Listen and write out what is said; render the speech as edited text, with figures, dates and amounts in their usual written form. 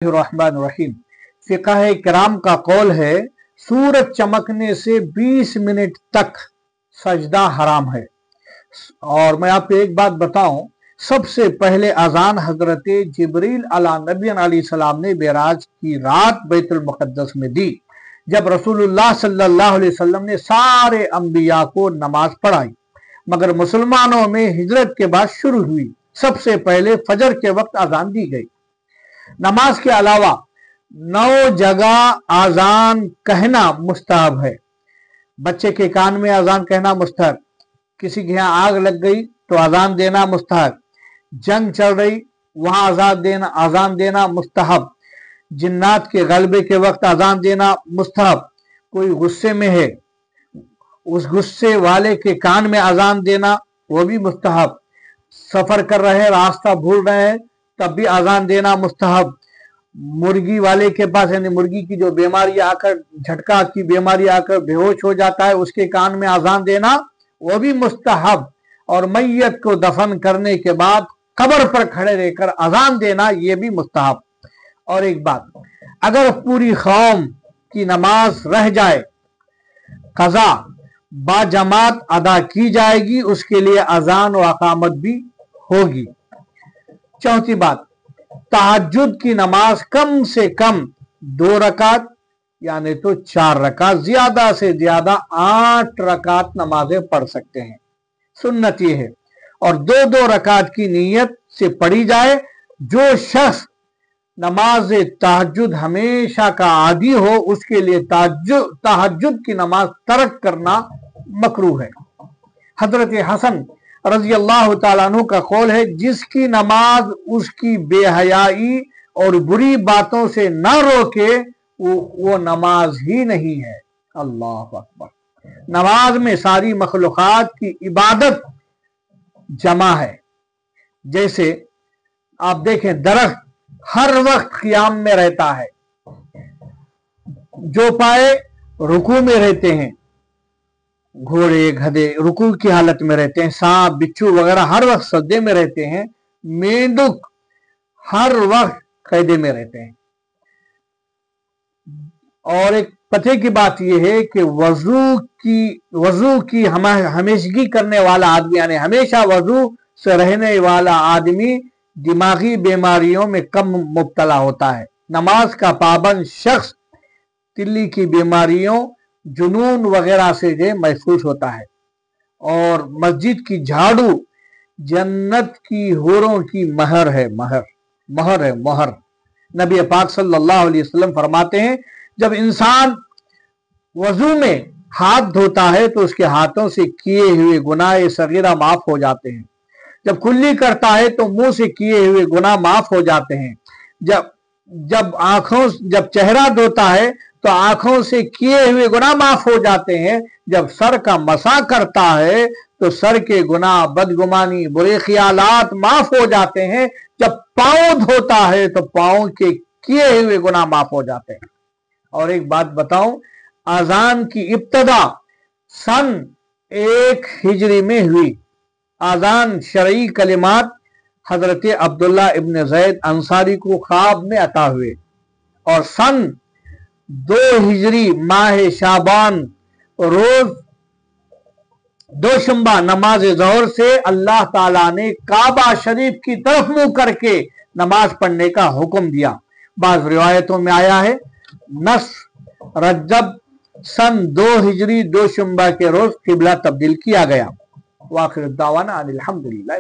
रहीम। फ़िक़ह किराम का कौल है सूरज चमकने से 20 मिनट तक सजदा हराम है। और मैं आपको एक बात बताऊं, सबसे पहले अजान हजरत जिब्रील अला नबी अलैहिस्सलाम ने मेराज की रात बैतुल मुक़द्दस में दी, जब रसूलुल्लाह सल्लल्लाहु अलैहि वसल्लम ने सारे अंबिया को नमाज पढ़ाई, मगर मुसलमानों में हिजरत के बाद शुरू हुई। सबसे पहले फजर के वक्त अजान दी गई। नमाज के अलावा 9 जगह अजान कहना मुस्तहब है। बच्चे के कान में अजान कहना मुस्तहब, किसी के यहाँ आग लग गई तो अजान देना मुस्तहब, जंग चल रही वहां अजान देना मुस्तहब, जिन्नात के गलबे के वक्त अजान देना मुस्तहब, कोई गुस्से में है उस गुस्से वाले के कान में अजान देना वो भी मुस्तहब, सफर कर रहे हैं रास्ता भूल रहे हैं तब भी अजान देना मुस्तहब, मुर्गी वाले के पास यानी मुर्गी की जो बीमारी आकर झटका की बीमारी आकर बेहोश हो जाता है उसके कान में अजान देना वो भी मुस्तहब, और मैयत को दफन करने के बाद कब्र पर खड़े रहकर अजान देना ये भी मुस्तहब। और एक बात, अगर पूरी कौम की नमाज रह जाए कज़ा बाजमात अदा की जाएगी, उसके लिए अजान और अकामत भी होगी। चौथी बात, तहज्जुद की नमाज कम से कम 2 रकात यानी तो 4 रकात, ज्यादा से ज्यादा 8 रकात नमाजें पढ़ सकते हैं। सुन्नत ये है, और 2-2 रकात की नीयत से पढ़ी जाए। जो शख्स नमाज तहज्जुद हमेशा का आदी हो उसके लिए तहज्जुद की नमाज तर्क करना मकरूह है। हजरत हसन रजी अल्लाह तआला अन्हु का कौल है, जिसकी नमाज उसकी बेहयाई और बुरी बातों से न रोके वो नमाज ही नहीं है। अल्लाह अकबर। नमाज में सारी मखलूकात की इबादत जमा है। जैसे आप देखें, दरख्त हर वक्त क़ियाम में रहता है, जो पाए रुकू में रहते हैं, घोड़े गधे रुकू की हालत में रहते हैं, सांप बिच्छू वगैरह हर वक्त सजदे में रहते हैं, मेंढक हर वक्त क़ैदे में रहते हैं। और एक पते की बात यह है कि वजू की हमेशगी करने वाला आदमी यानी हमेशा वजू से रहने वाला आदमी दिमागी बीमारियों में कम मुब्तला होता है। नमाज का पाबंद शख्स तिल्ली की बीमारियों जुनून वगैरह से जो महफूज होता है। और मस्जिद की झाड़ू जन्नत की हूरों की महर है, महर। नबी पाक सल्लल्लाहु अलैहि वसल्लम फरमाते हैं, जब इंसान वजू में हाथ धोता है तो उसके हाथों से किए हुए गुनाह सगीरा माफ हो जाते हैं। जब कुल्ली करता है तो मुंह से किए हुए गुनाह माफ हो जाते हैं। जब चेहरा धोता है तो आंखों से किए हुए गुनाह माफ हो जाते हैं। जब सर का मसा करता है तो सर के गुनाह, बदगुमानी, बुरे ख्यालात माफ हो जाते हैं। जब पाँव धोता है तो पाँव के किए हुए गुनाह माफ हो जाते हैं। और एक बात बताऊं, अजान की इब्तदा सन 1 हिजरी में हुई। अजान शरई कलिमात हजरत अब्दुल्ला इब्न ज़ैद अंसारी को ख्वाब में अता हुए, और सन 2 हिजरी माह शाबान रोज दोशंबा नमाज ज़ोहर से अल्लाह ताला ने काबा शरीफ की तरफ मुंह करके नमाज पढ़ने का हुक्म दिया। बाज़ रिवायतों में आया है नस रजब सन 2 हिजरी दोशंबा के रोज किबला तब्दील किया गया। वाखिर दावाना अनिल हम्दुलिल्लाह।